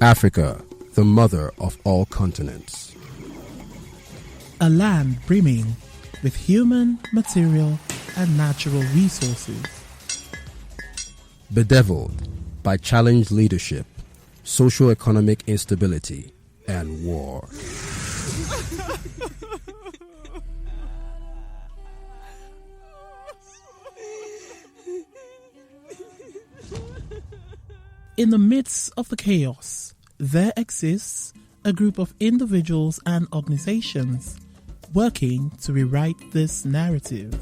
Africa, the mother of all continents. A land brimming with human, material, and natural resources. Bedeviled by challenged leadership, socio-economic instability, and war. In the midst of the chaos, there exists a group of individuals and organizations working to rewrite this narrative.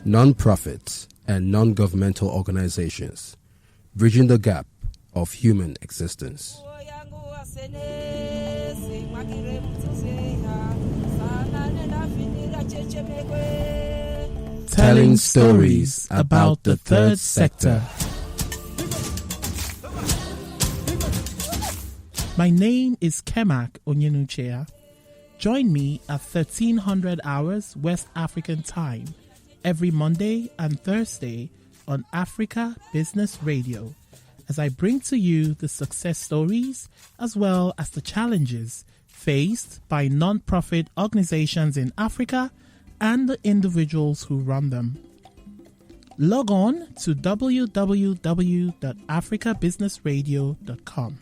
Non-profits and non-governmental organizations, bridging the gap of human existence. Telling stories about the third sector. My name is Kemak Onyenuchea. Join me at 1300 hours West African time every Monday and Thursday on Africa Business Radio as I bring to you the success stories as well as the challenges faced by non-profit organizations in Africa and the individuals who run them. Log on to www.africabusinessradio.com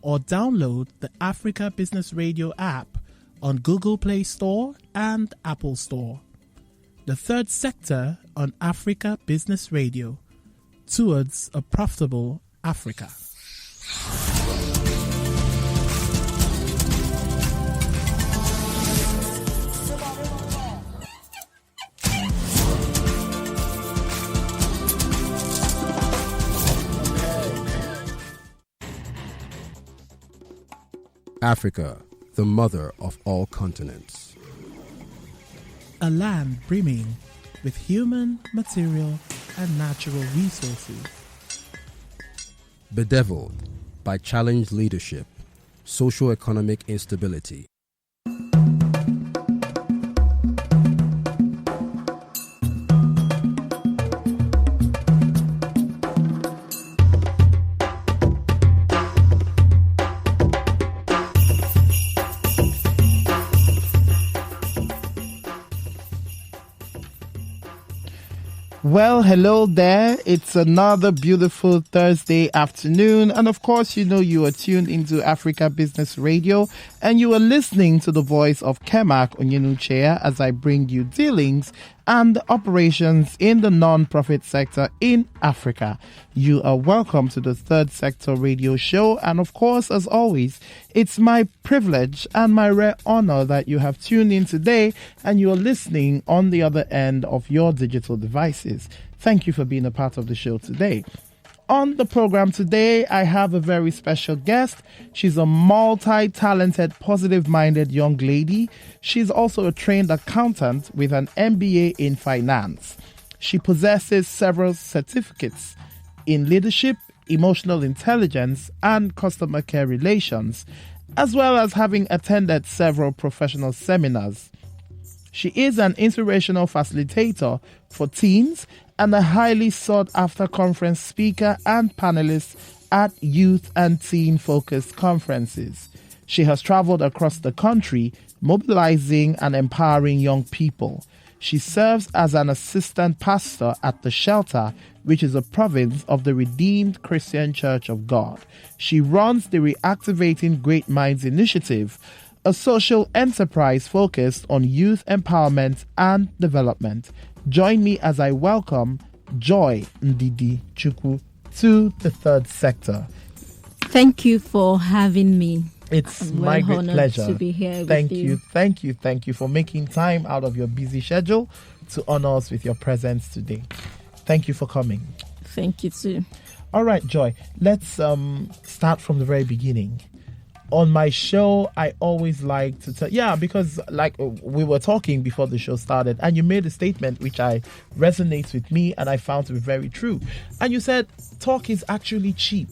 or download the Africa Business Radio app on Google Play Store and Apple Store. The third sector on Africa Business Radio, towards a profitable Africa. Africa, the mother of all continents. A land brimming with human, material, and natural resources. Bedeviled by challenged leadership, socio-economic instability. Well, hello there. It's another beautiful Thursday afternoon. And of course, you know you are tuned into Africa Business Radio and you are listening to the voice of Kemak Onyenuchea as I bring you dealings and operations in the non-profit sector in Africa. You are welcome to the Third Sector Radio Show. And of course, as always, it's my privilege and my rare honor that you have tuned in today and you are listening on the other end of your digital devices. Thank you for being a part of the show today. On the program today, I have a very special guest. She's a multi-talented, positive-minded young lady. She's also a trained accountant with an MBA in finance. She possesses several certificates in leadership, emotional intelligence, and customer care relations, as well as having attended several professional seminars. She is an inspirational facilitator for teens and a highly sought-after conference speaker and panelist at youth and teen-focused conferences. She has traveled across the country, mobilizing and empowering young people. She serves as an assistant pastor at The Shelter, which is a province of the Redeemed Christian Church of God. She runs the Reactivating Great Minds initiative, a social enterprise focused on youth empowerment and development. Join me as I welcome Joy Ndidi Chukwu to the third sector. Thank you for having me. It's my great pleasure to be here Thank with you. Thank you for making time out of your busy schedule to honor us with your presence today. Thank you for coming. Thank you too. All right, Joy, let's start from the very beginning. On my show, I always like to tell, because like we were talking before the show started and you made a statement which resonates with me and I found to be very true. And you said, talk is actually cheap.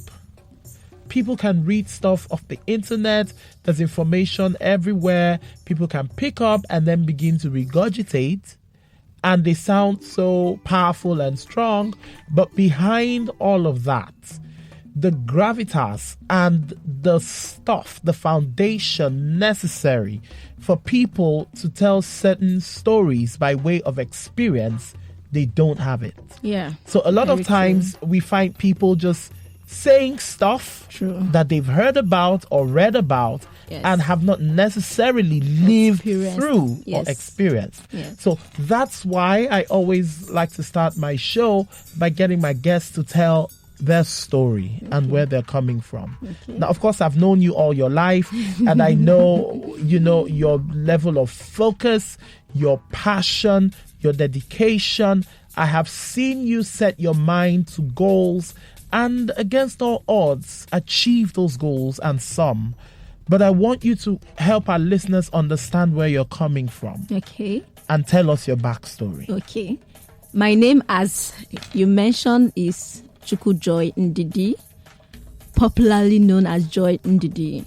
People can read stuff off the internet. There's information everywhere. People can pick up and then begin to regurgitate. and they sound so powerful and strong, but behind all of that, the gravitas and the stuff, the foundation necessary for people to tell certain stories by way of experience, they don't have it. Yeah. So a lot of times we find people just saying stuff that they've heard about or read about and have not necessarily lived through or experienced. Yes. So that's why I always like to start my show by getting my guests to tell their story and where they're coming from. Now, of course, I've known you all your life, and I know, your level of focus, your passion, your dedication. I have seen you set your mind to goals and, against all odds, achieve those goals and some. But I want you to help our listeners understand where you're coming from. Okay. And tell us your backstory. Okay. My name, as you mentioned, is Chukwu Joy Ndidi, popularly known as Joy Ndidi.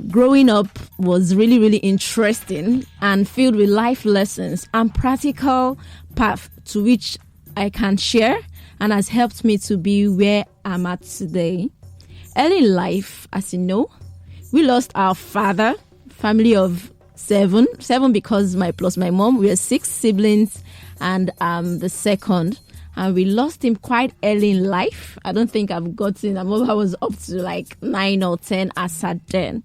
Growing up was really, really interesting and filled with life lessons and practical path to which I can share and has helped me to be where I'm at today. Early in life, as you know, we lost our father, family of seven because plus my mom, we are 6 siblings and I'm the second. And we lost him quite early in life. I don't think I was up to like 9 or 10 as at then.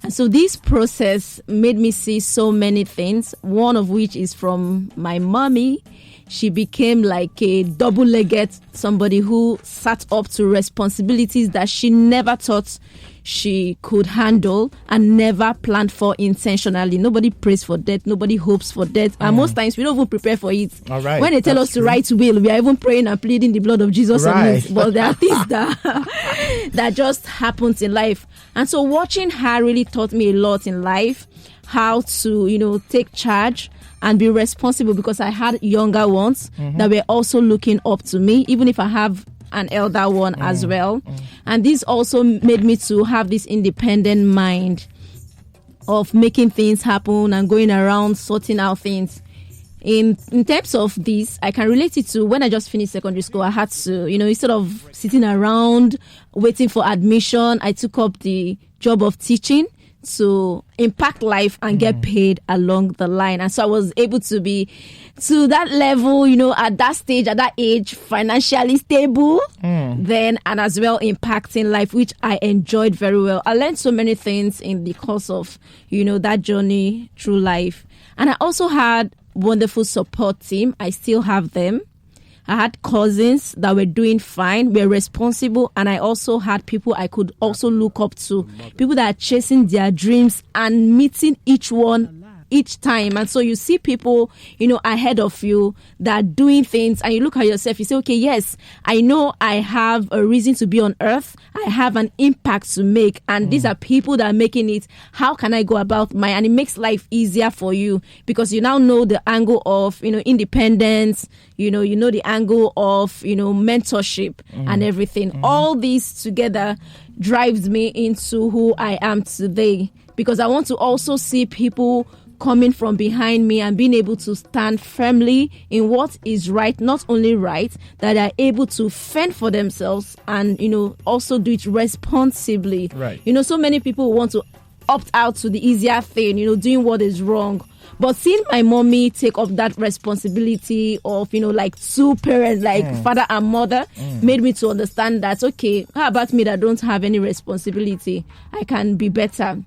And so this process made me see so many things, one of which is from my mommy. She became like a double-legged somebody who sat up to responsibilities that she never thought she could handle and never planned for intentionally. Nobody prays for death. Nobody hopes for death. And most times we don't even prepare for it. All right. When they tell us to write will, we are even praying and pleading the blood of Jesus on it. But there are things that just happens in life. And so watching her really taught me a lot in life, how to, take charge and be responsible, because I had younger ones that were also looking up to me, even if I have an elder one as well. And this also made me to have this independent mind of making things happen and going around sorting out things. In terms of this, I can relate it to when I just finished secondary school. I had to, instead of sitting around waiting for admission, I took up the job of teaching to impact life and get paid along the line. And so I was able to be to that level, at that stage, at that age, financially stable then, and as well impacting life, which I enjoyed very well. I learned so many things in the course of, that journey through life. And I also had wonderful support team. I still have them. I had cousins that were doing fine, were responsible, and I also had people I could also look up to, people that are chasing their dreams and meeting each one each time. And so you see people, ahead of you that are doing things, and you look at yourself, you say, okay, yes, I know I have a reason to be on earth. I have an impact to make, and these are people that are making it. How can I go about mine? And it makes life easier for you because you now know the angle of, independence, you know the angle of, mentorship and everything. All these together drives me into who I am today, because I want to also see people coming from behind me and being able to stand firmly in what is right, not only right, that are able to fend for themselves and, also do it responsibly. Right. So many people want to opt out to the easier thing, doing what is wrong. But seeing my mommy take up that responsibility of, like 2 parents, like father and mother, made me to understand that, okay, how about me that don't have any responsibility? I can be better.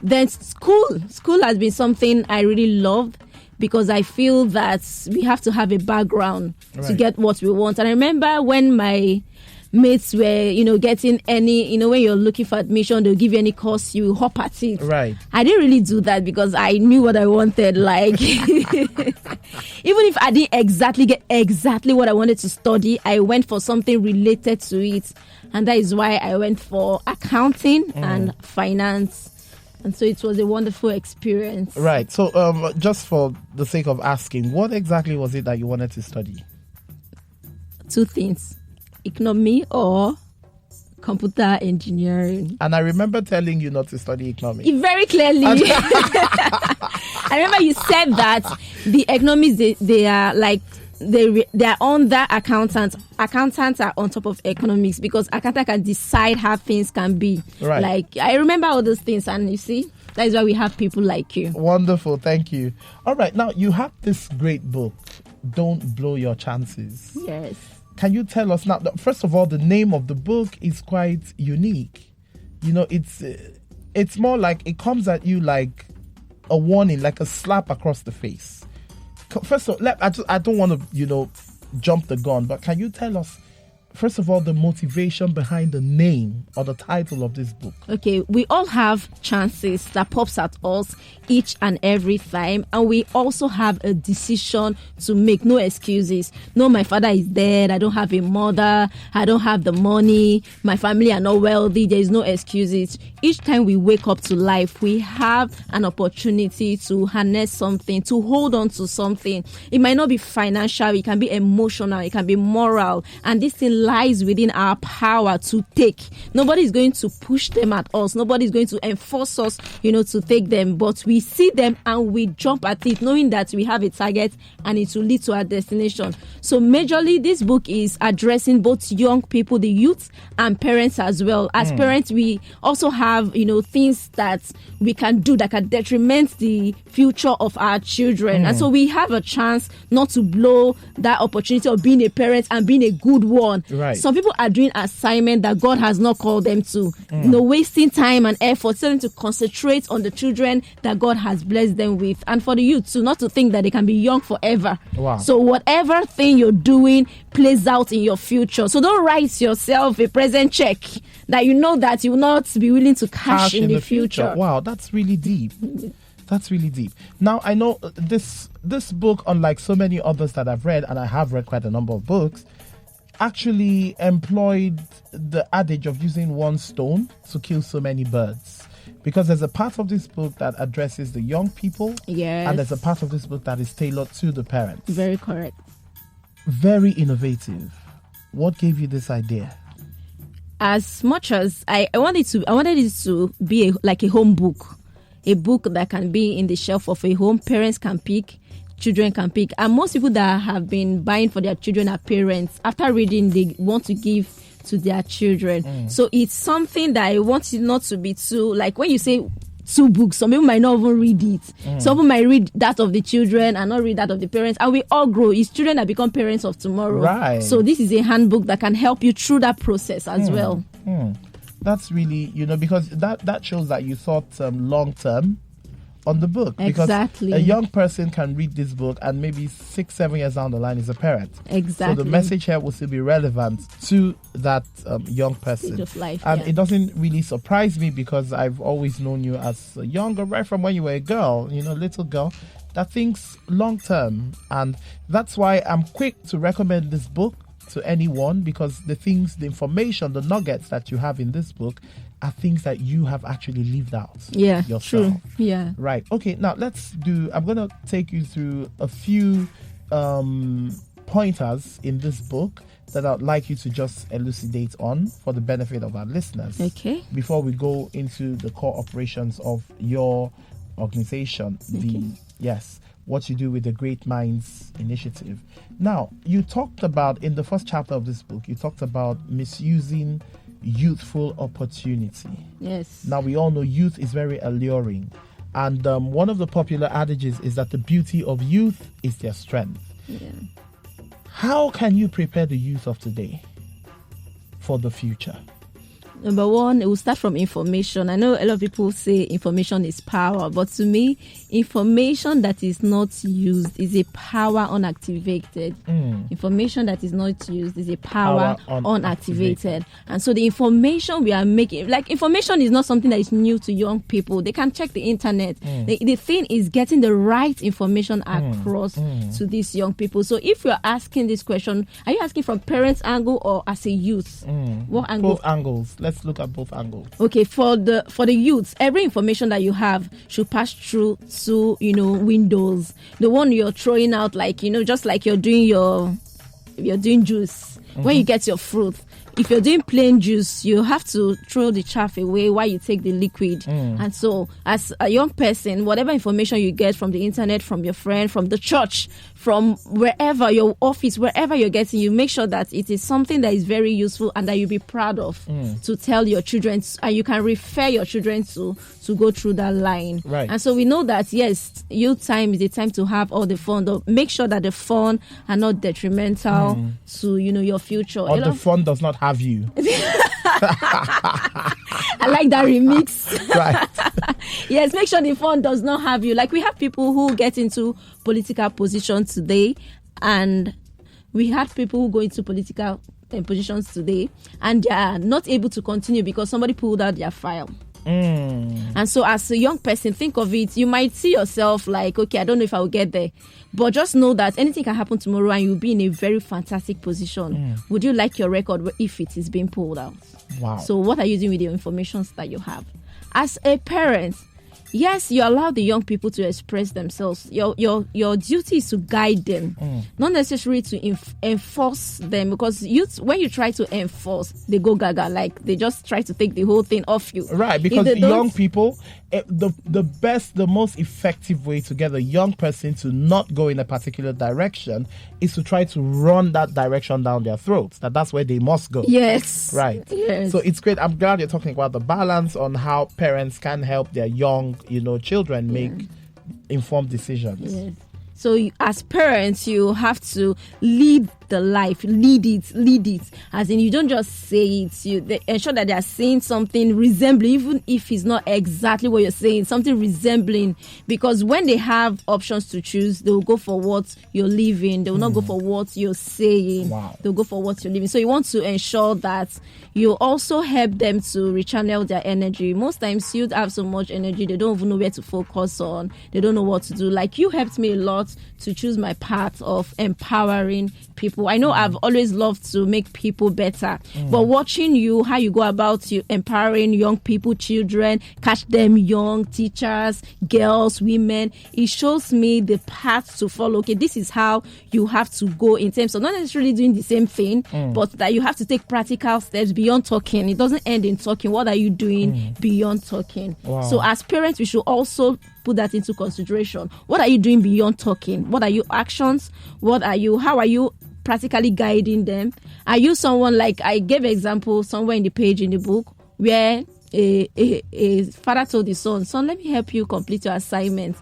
Then school has been something I really love, because I feel that we have to have a background to get what we want. And I remember when my mates were, getting any, when you're looking for admission, they'll give you any course, you hop at it. Right. I didn't really do that because I knew what I wanted. Like, even if I didn't exactly get exactly what I wanted to study, I went for something related to it. And that is why I went for accounting and finance. And so it was a wonderful experience. Right. So just for the sake of asking, what exactly was it that you wanted to study? 2 things. Economy or computer engineering. And I remember telling you not to study economics. Very clearly. I remember you said that the economists, they are like, they are under accountants. Accountants are on top of economics because accountant can decide how things can be. Right. Like, I remember all those things, and you see, that is why we have people like you. Wonderful, thank you. All right, now you have this great book, Don't Blow Your Chances. Yes. Can you tell us now, first of all, the name of the book is quite unique. You know, it's more like it comes at you like a warning, like a slap across the face. First of all, I don't want to, jump the gun, but can you tell us, first of all, the motivation behind the name or the title of this book? Okay, we all have chances that pops at us each and every time, and we also have a decision to make. No excuses. No, my father is dead, I don't have a mother, I don't have the money, my family are not wealthy. There is no excuses. Each time we wake up to life, we have an opportunity to harness something, to hold on to something. It might not be financial, it can be emotional, it can be moral, and this thing lies within our power to take. Nobody is going to push them at us. Nobody is going to enforce us, to take them. But we see them and we jump at it, knowing that we have a target and it will lead to our destination. So majorly, this book is addressing both young people, the youth, and parents as well. As parents, we also have, things that we can do that can detriment the future of our children. And so we have a chance not to blow that opportunity of being a parent and being a good one. Right. Some people are doing assignment that God has not called them to. Wasting time and effort, telling them to concentrate on the children that God has blessed them with. And for the youth too, not to think that they can be young forever. Wow. So whatever thing you're doing plays out in your future. So don't write yourself a present check that you know that you will not be willing to cash in the future. Wow, that's really deep. That's really deep. Now, I know this book, unlike so many others that I've read, and I have read quite a number of books, actually employed the adage of using one stone to kill so many birds. Because there's a part of this book that addresses the young people. Yes. And there's a part of this book that is tailored to the parents. Very correct. Very innovative. What gave you this idea? As much as I wanted it to be like a home book. A book that can be in the shelf of a home. Parents can pick, children can pick. And most people that have been buying for their children are parents. After reading, they want to give to their children. So it's something that I want it not to be too, like when you say 2 books, some people might not even read it. Some people might read that of the children and not read that of the parents. And we all grow. It's children that become parents of tomorrow. Right. So this is a handbook that can help you through that process as well. That's really, because that shows that you thought long term on the book. Exactly. Because a young person can read this book and maybe 6-7 years down the line is a parent. Exactly. So the message here will still be relevant to that young person. Stage of life, and it doesn't really surprise me because I've always known you as a younger, right from when you were a girl, little girl, that thinks long term. And that's why I'm quick to recommend this book to anyone, because the information, the nuggets that you have in this book are things that you have actually lived out yourself. True. Yeah. Right. Okay, now I'm going to take you through a few pointers in this book that I'd like you to just elucidate on for the benefit of our listeners. Okay. Before we go into the core operations of your organization, what you do with the Great Minds Initiative. Now, you talked about, in the first chapter of this book, you talked about misusing youthful opportunity. Yes. Now, we all know youth is very alluring. And one of the popular adages is that the beauty of youth is their strength. Yeah. How can you prepare the youth of today for the future? Number one, it will start from information. I know a lot of people say information is power, but to me, information that is not used is a power unactivated. Information that is not used is a power unactivated. And so the information we are making, like information is not something that is new to young people. They can check the internet. The thing is getting the right information across to these young people. So if you're asking this question, are you asking from parents' angle or as a youth? What angle? Both angles. Let's look at both angles. Okay, for the youths, every information that you have should pass through to windows. The one you're throwing out, like just like you're doing juice. When you get your fruit, if you're doing plain juice, you have to throw the chaff away while you take the liquid. And so as a young person, whatever information you get from the internet, from your friend, from the church, from wherever, your office, wherever you're getting, you make sure that it is something that is very useful and that you'll be proud of to tell your children, and you can refer your children to go through that line. Right. And so we know that, yes, youth time is the time to have all the fun. Though make sure that the fun are not detrimental to, your future. Or the fun does not have you. I like that remix. Right. Yes, make sure the fun does not have you. Like, we have people who get into political positions today, and we had people who go into political positions today, and they are not able to continue because somebody pulled out their file. And so as a young person, think of it, you might see yourself like, okay, I don't know if I will get there, but just know that anything can happen tomorrow and you'll be in a very fantastic position. Would you like your record if it is being pulled out? Wow. So what are you doing with the information that you have? As a parent, yes, you allow the young people to express themselves. Your duty is to guide them, not necessarily to enforce them, because when you try to enforce, they go gaga, like they just try to take the whole thing off you. Right, because young people, the most effective way to get a young person to not go in a particular direction is to try to run that direction down their throats. That's where they must go. Yes. Right. Yes. So it's great. I'm glad you're talking about the balance on how parents can help their young, children make informed decisions. Yes. So as parents, you have to lead the life, lead it. As in, you don't just say it. They ensure that they are saying something resembling, even if it's not exactly what you're saying, something resembling. Because when they have options to choose, they will go for what you're living. They will not go for what you're saying. Wow. They'll go for what you're living. So you want to ensure that you also help them to rechannel their energy. Most times, youth have so much energy, they don't even know where to focus on. They don't know what to do. Like, you helped me a lot to choose my path of empowering people. I know I've always loved to make people better, but watching you, how you go about you empowering young people, children, catch them young, teachers, girls, women, it shows me the path to follow. Okay, this is how you have to go in terms of not necessarily doing the same thing, but that you have to take practical steps beyond talking. It doesn't end in talking. What are you doing beyond talking? Wow. So as parents, we should also put that into consideration. What are you doing beyond talking? What are your actions? How are you practically guiding them? Are you someone, like I gave an example somewhere in the page in the book where a father told his son, let me help you complete your assignment.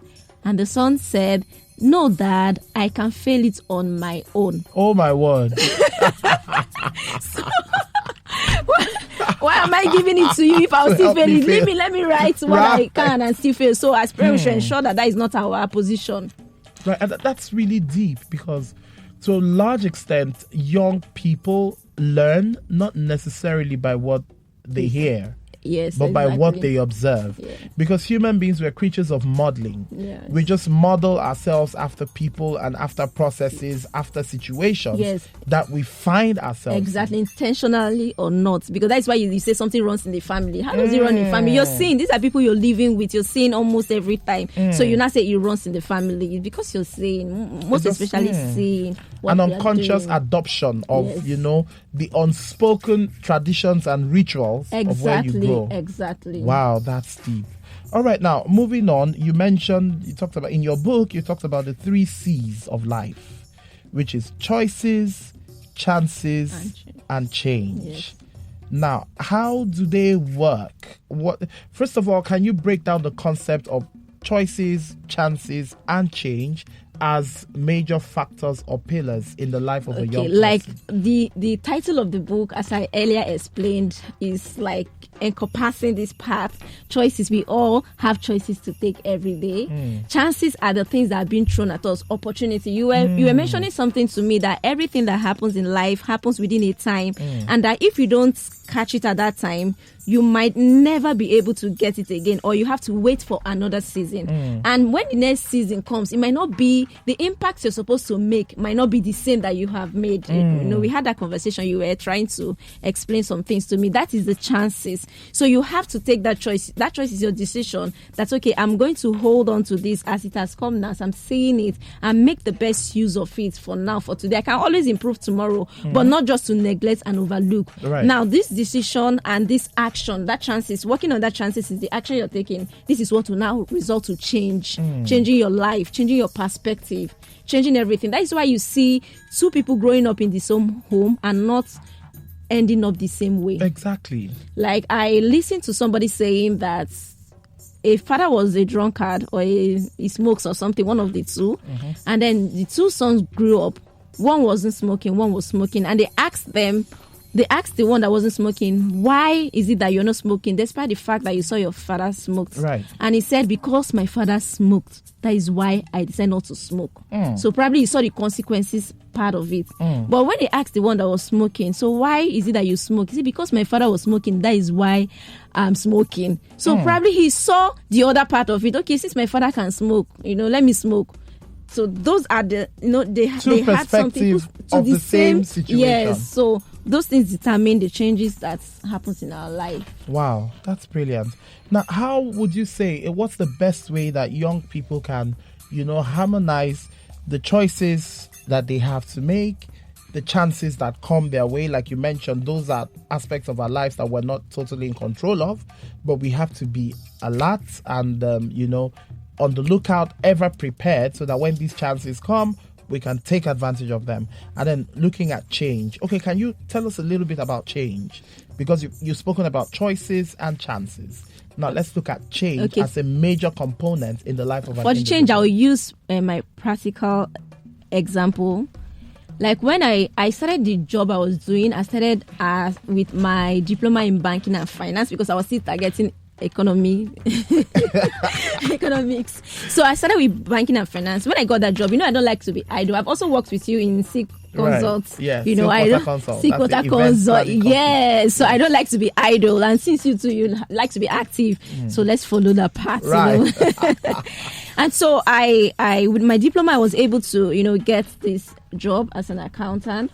And the son said, no, Dad, I can fail it on my own. Oh my word. Why am I giving it to you if I'll still fail it? Let me write what I can and still fail. So as parents, we should ensure that is not our position. Right, and that's really deep, because to a large extent, young people learn not necessarily by what they hear. Yes, but exactly. by what they observe. Yeah. Because human beings, we're creatures of modeling. Yes. We just model ourselves after people and after processes, after situations that we find ourselves exactly, intentionally or not. Because that's why you say something runs in the family. How does it run in the family? You're seeing, these are people you're living with, you're seeing almost every time. So you not say it runs in the family. It's because you're seeing, most especially seeing what an unconscious adoption of, the unspoken traditions and rituals of where you grow. Exactly. Wow, that's deep. All right, now moving on, you talked about in your book, you talked about the 3 C's of life, which is choices, chances, and change. Yes. Now, how do they work? First of all, can you break down the concept of choices, chances, and change as major factors or pillars in the life of a young person? Like the title of the book, as I earlier explained, is like encompassing this path. Choices, we all have choices to take every day. Chances are the things that are being thrown at us. Opportunity. You were mentioning something to me that everything that happens in life happens within a time, and that if you don't catch it at that time, you might never be able to get it again, or you have to wait for another season. And when the next season comes, it might not be the impact you're supposed to make might not be the same that you have made. We had that conversation. You were trying to explain some things to me. That is the chances. So you have to take that choice. That choice is your decision. That's okay. I'm going to hold on to this as it has come now, as I'm seeing it, and make the best use of it for now, for today. I can always improve tomorrow, but not just to neglect and overlook. Right. Now, this decision and this action, that chances, working on that chances is the action you're taking. This is what will now result to change, changing your life, changing your perspective, changing everything. That is why you see two people growing up in the same home and not ending up the same way. Exactly. Like, I listened to somebody saying that a father was a drunkard or he smokes or something, one of the two, and then the two sons grew up. One wasn't smoking, one was smoking, and they asked the one that wasn't smoking, why is it that you're not smoking despite the fact that you saw your father smoked? Right. And he said, because my father smoked, that is why I decided not to smoke. So probably he saw the consequences part of it. But when they asked the one that was smoking, so why is it that you smoke? Is it because my father was smoking, that is why I'm smoking? So probably he saw the other part of it. Okay, since my father can smoke, let me smoke. So those are the, they had something of the same situation. Yes, so those things determine the changes that happens in our life. Wow, that's brilliant. Now, how would you say, what's the best way that young people can, harmonize the choices that they have to make, the chances that come their way? Like you mentioned, those are aspects of our lives that we're not totally in control of, but we have to be alert and, on the lookout, ever prepared, so that when these chances come, we can take advantage of them. And then looking at change. Okay, can you tell us a little bit about change? Because you've spoken about choices and chances. Now let's look at change as a major component in the life of an individual. For the change, I will use my practical example. Like when I started the job I was doing, I started with my diploma in banking and finance because I was still targeting economics. So I started with banking and finance. When I got that job, I don't like to be idle. I've also worked with you in SIG Consult. Right. Yeah, SIG Consult. Yes. So I don't like to be idle. And since you two, you like to be active. So let's follow that path. Right. And so I with my diploma, I was able to, get this job as an accountant,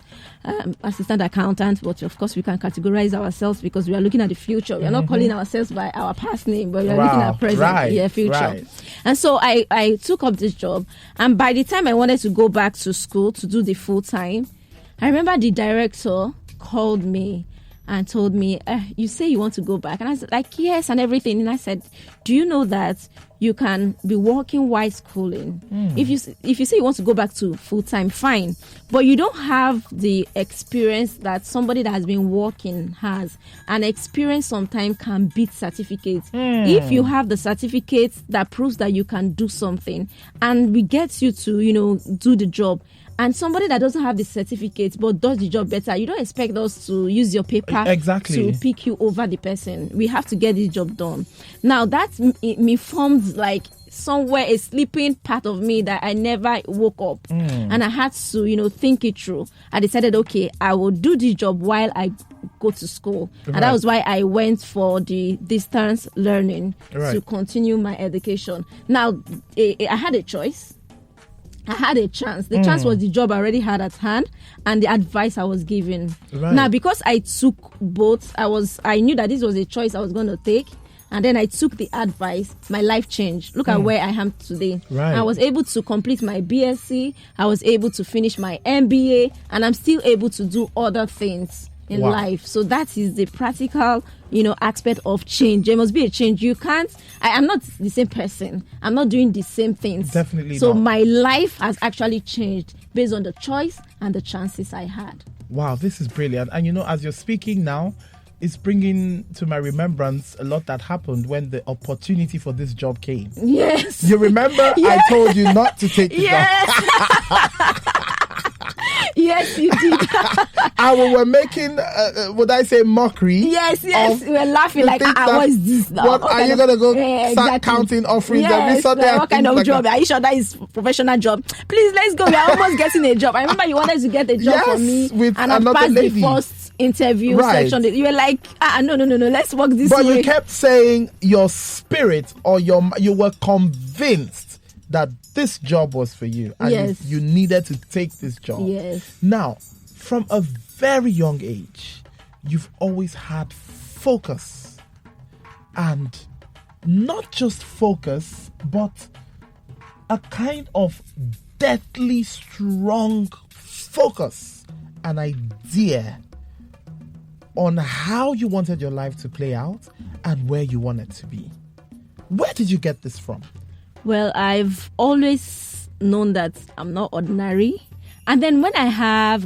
assistant accountant. But of course, we can categorize ourselves because we are looking at the future. We are not calling ourselves by our past name, but we are looking at present, future. Right. And so I took up this job. And by the time I wanted to go back to school to do the full time, I remember the director called me and told me, you say you want to go back? And I was like, yes, and everything. And I said, do you know that you can be working while schooling? If you say you want to go back to full-time, fine. But you don't have the experience that somebody that has been working has. And experience sometimes can beat certificates. If you have the certificate that proves that you can do something and we get you to, do the job, and somebody that doesn't have the certificate but does the job better, you don't expect us to use your paper to pick you over the person. We have to get this job done. Now, that me formed like somewhere a sleeping part of me that I never woke up. And I had to, think it through. I decided, okay, I will do this job while I go to school. Right. And that was why I went for the distance learning to continue my education. Now, I had a choice. I had a chance. The chance was the job I already had at hand and the advice I was given. Right. Now, because I took both, I knew that this was a choice I was going to take. And then I took the advice. My life changed. Look at where I am today. Right. I was able to complete my BSc. I was able to finish my MBA. And I'm still able to do other things in life. So that is the practical, aspect of change. There must be a change. You can't, I'm not the same person. I'm not doing the same things. Definitely so not. My life has actually changed based on the choice and the chances I had. Wow, this is brilliant. And as you're speaking now, it's bringing to my remembrance a lot that happened when the opportunity for this job came. Yes. You remember I told you not to take the job. Yes, you did. And we were making, would I say, mockery? Yes. We were laughing like, what is this now? What are you going to go start counting offerings every Sunday? Like, what kind of job? Are you sure that is professional job? Please, let's go. We are almost getting a job. I remember you wanted to get a job for me. And I passed the first interview section. You were like, no, let's work this way. But you kept saying your spirit or you were convinced that this job was for you and Yes. you needed to take this job. Yes. Now, from a very young age, you've always had focus. And not just focus, but a kind of deathly strong focus, an idea on how you wanted your life to play out and where you want it to be. Where did you get this from? Well, I've always known that I'm not ordinary. And then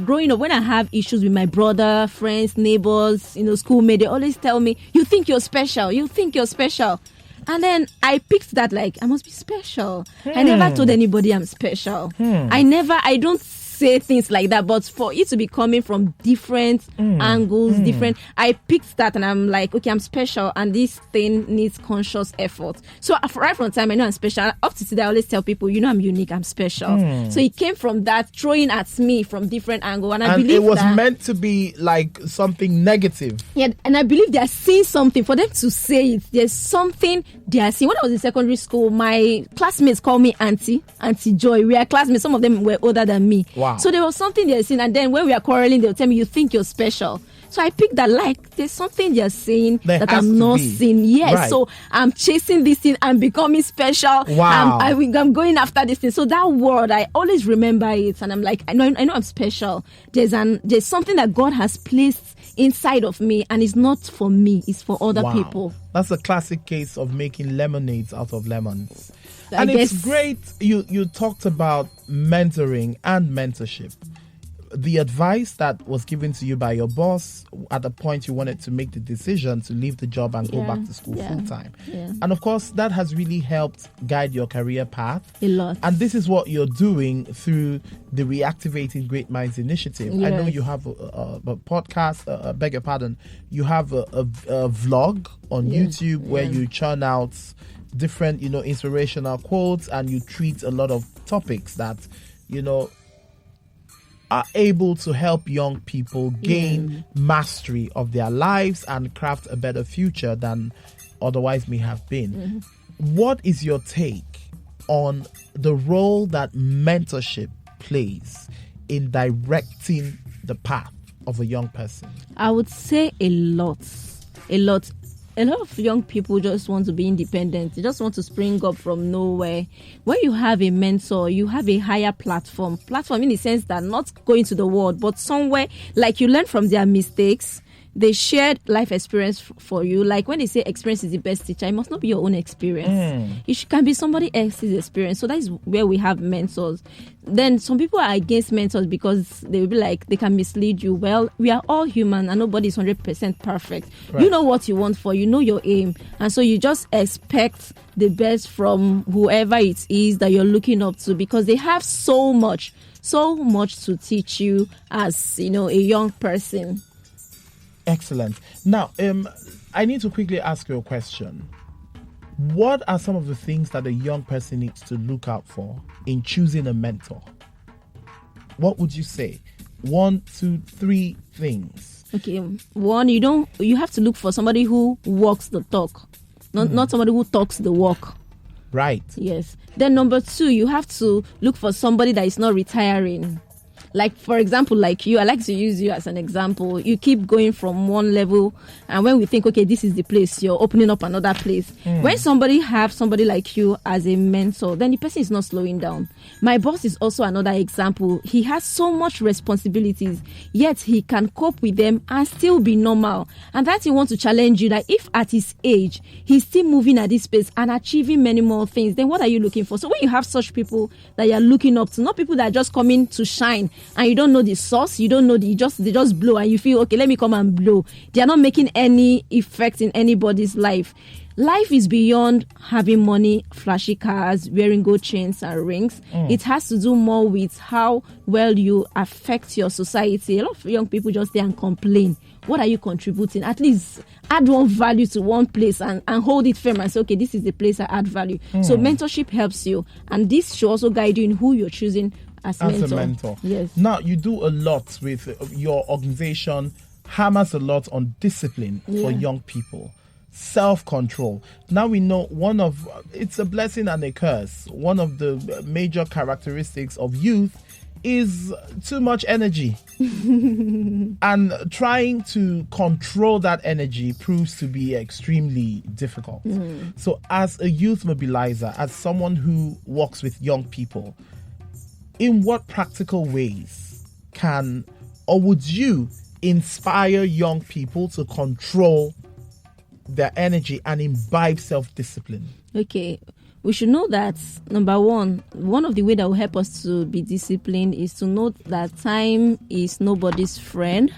growing up, when I have issues with my brother, friends, neighbors, schoolmates, they always tell me, you think you're special. You think you're special. And then I picked that like, I must be special. I never told anybody I'm special. I don't say things like that, but for it to be coming from different angles, I picked that and I'm like, okay, I'm special and this thing needs conscious effort. So right from the time I know I'm special, up to today I always tell people, I'm unique, I'm special. So it came from that throwing at me from different angles, and I believe it was that, meant to be like something negative. Yeah, and I believe they are seeing something. For them to say it, there's something they are seeing. When I was in secondary school, my classmates called me Auntie Joy. We are classmates. Some of them were older than me. Wow. So there was something they're seeing, and then when we are quarreling, they'll tell me, you think you're special. So I picked that, like, there's something they're saying that I'm not seeing. Yes, right. So I'm chasing this thing, I'm becoming special. Wow. I'm going after this thing. So that word, I always remember it, and I'm like, I know I'm special. There's something that God has placed inside of me, and it's not for me, it's for other people. That's a classic case of making lemonades out of lemons. I guess. It's great you talked about mentoring and mentorship. The advice that was given to you by your boss at the point you wanted to make the decision to leave the job and go back to school full time. Yeah. And of course, that has really helped guide your career path. A lot. And this is what you're doing through the Reactivating Great Minds initiative. Yes. I know you have a podcast, beg your pardon, you have a vlog on YouTube where you churn out different, inspirational quotes, and you treat a lot of topics that, are able to help young people gain mastery of their lives and craft a better future than otherwise may have been. What is your take on the role that mentorship plays in directing the path of a young person? I would say a lot. A lot of young people just want to be independent. They just want to spring up from nowhere. When you have a mentor, you have a higher platform in the sense that not going to the world, but somewhere like you learn from their mistakes. They shared life experience for you. Like when they say experience is the best teacher, it must not be your own experience. It can be somebody else's experience. So that is where we have mentors. Then some people are against mentors because they will be like, they can mislead you. Well, we are all human and nobody is 100% perfect. Right. You know what you want for, you know your aim. And so you just expect the best from whoever it is that you're looking up to, because they have so much to teach you as, a young person. Excellent. Now, I need to quickly ask you a question. What are some of the things that a young person needs to look out for in choosing a mentor? What would you say? 1, 2, 3 things. Okay. 1, you have to look for somebody who walks the talk, not somebody who talks the walk. Right. Yes. Then number 2, you have to look for somebody that is not retiring. Like, for example, like you, I like to use you as an example. You keep going from one level, and when we think, okay, this is the place, you're opening up another place. When somebody like you as a mentor, then the person is not slowing down. My boss is also another example. He has so much responsibilities, yet he can cope with them and still be normal. And that he wants to challenge you that if at his age, he's still moving at this pace and achieving many more things, then what are you looking for? So when you have such people that you're looking up to, not people that are just coming to shine, and you don't know the source, you don't know they just blow, and you feel, okay, let me come and blow. They are not making any effect in anybody's life. Life is beyond having money, flashy cars, wearing gold chains and rings. It has to do more with how well you affect your society. A lot of young people just stay and complain. What are you contributing? At least add one value to one place and hold it firm and say, okay, this is the place I add value. So mentorship helps you, and this should also guide you in who you're choosing as a mentor. Yes. Now, you do a lot with your organization, hammers a lot on discipline for young people. self-control. Now we know it's a blessing and a curse. One of the major characteristics of youth is too much energy. And trying to control that energy proves to be extremely difficult. So as a youth mobilizer, as someone who works with young people, in what practical ways would you inspire young people to control their energy and imbibe self-discipline? Okay. We should know that, number one of the ways that will help us to be disciplined is to know that time is nobody's friend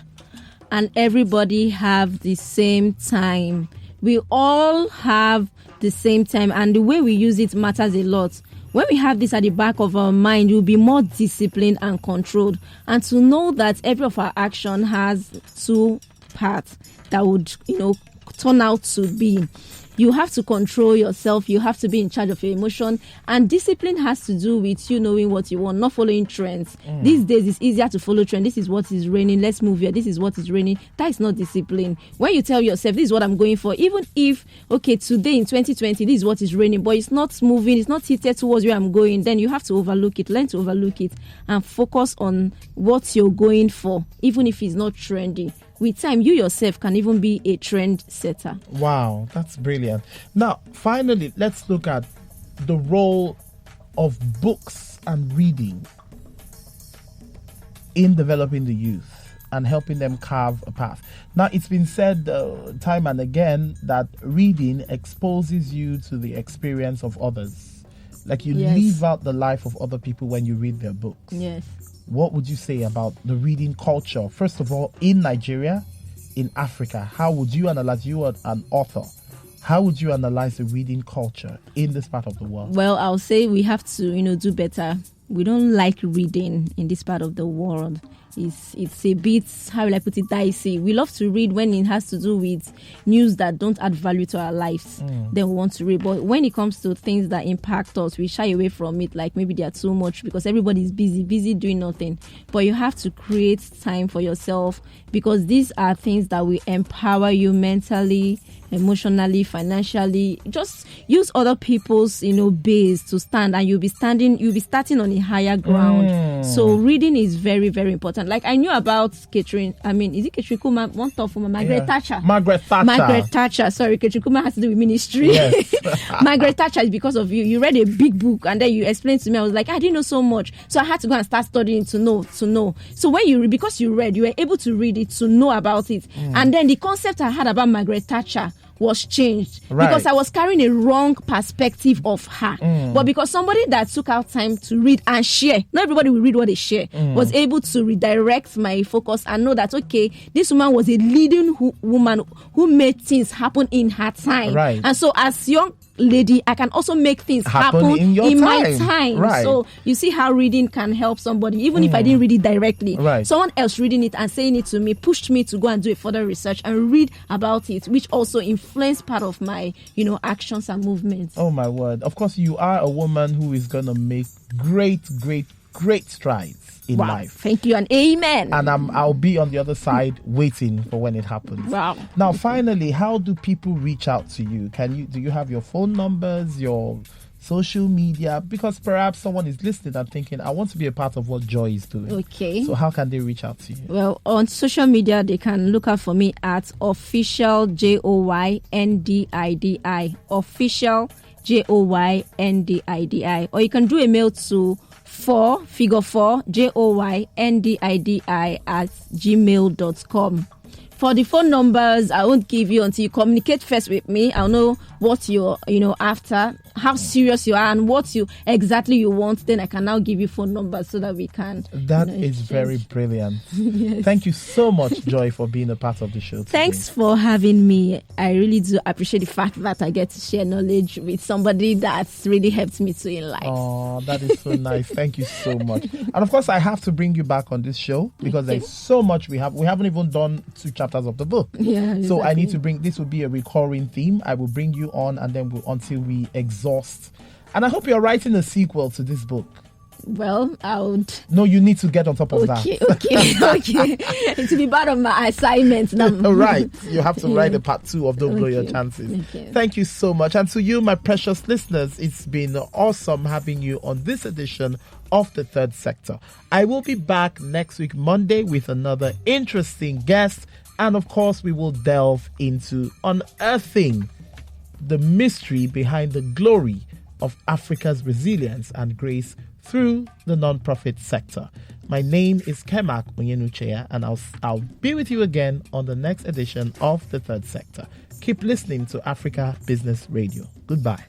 and everybody have the same time. We all have the same time, and the way we use it matters a lot. When we have this at the back of our mind, we'll be more disciplined and controlled. And to know that every of our action has two parts that would, turn out to be. You have to control yourself. You have to be in charge of your emotion. And discipline has to do with you knowing what you want, not following trends. These days, it's easier to follow trends. This is what is raining. Let's move here. This is what is raining. That is not discipline. When you tell yourself, this is what I'm going for, even if, today in 2020, this is what is raining, but it's not moving, it's not heated towards where I'm going, then you have to overlook it. Learn to overlook it and focus on what you're going for, even if it's not trendy. With time, you yourself can even be a trend setter. Wow, that's brilliant. Now, finally, let's look at the role of books and reading in developing the youth and helping them carve a path. Now, it's been said time and again that reading exposes you to the experience of others. Like you live out the life of other people when you read their books. Yes. What would you say about the reading culture? First of all, in Nigeria, in Africa, how would you analyze, you are an author, how would you analyze the reading culture in this part of the world? Well, I'll say we have to, do better. We don't like reading in this part of the world. It's a bit, how will I put it, dicey. We love to read when it has to do with news that don't add value to our lives. Then we want to read. But when it comes to things that impact us, we shy away from it, like maybe they are too much because everybody's busy doing nothing. But you have to create time for yourself because these are things that will empower you mentally, emotionally, financially. Just use other people's, base to stand, and you'll be starting on a higher ground. So reading is very, very important. Like I knew about Catherine. Is it Catherine Kuma? One thought from Margaret Thatcher. Margaret Thatcher. Sorry, Catherine Kuma has to do with ministry. Yes. Margaret Thatcher is because of you. You read a big book and then you explained to me. I was like, I didn't know so much. So I had to go and start studying to know. So when you read, because you read, you were able to read it to know about it. And then the concept I had about Margaret Thatcher was changed because I was carrying a wrong perspective of her. But because somebody that took out time to read and share, not everybody will read what they share, was able to redirect my focus and know that, okay, this woman was a leading woman who made things happen in her time. And so as young lady, I can also make things happen in my time. So you see how reading can help somebody, even if I didn't read it directly. Someone else reading it and saying it to me pushed me to go and do a further research and read about it, which also influenced part of my, actions and movements. Oh my word. Of course, you are a woman who is going to make great strides in life. Thank you and amen. And I'll be on the other side waiting for when it happens. Wow. Now, finally, how do people reach out to you? Do you have your phone numbers, your social media? Because perhaps someone is listening and thinking, I want to be a part of what Joy is doing. Okay. So how can they reach out to you? Well, on social media, they can look out for me at official JOY NDIDI. Official JOY NDIDI. Or you can do a mail to 4 JOY NDIDI at gmail.com. For the phone numbers, I won't give you until you communicate first with me. I'll know what you're, after, how serious you are, and what you want. Then I can now give you phone numbers so that we can. That is very brilliant. Yes. Thank you so much, Joy, for being a part of the show today. Thanks for having me. I really do appreciate the fact that I get to share knowledge with somebody that's really helped me too in life. Oh, that is so nice. Thank you so much. And of course, I have to bring you back on this show because there's so much we have. We haven't even done 2 chapters of the book. Yeah. Exactly. So I need to this will be a recurring theme. I will bring you on and then until we exhaust. And I hope you're writing a sequel to this book. Well, I would. No, you need to get on top of that. Okay. It will be part of my assignment now. Right. You have to write a part 2 of Don't Blow Your Chances. Okay. Thank you so much. And to you, my precious listeners, it's been awesome having you on this edition of The Third Sector. I will be back next week, Monday, with another interesting guest. And of course, we will delve into unearthing the mystery behind the glory of Africa's resilience and grace through the non-profit sector. My name is Kemak Onyenucheya, and I'll be with you again on the next edition of The Third Sector. Keep listening to Africa Business Radio. Goodbye.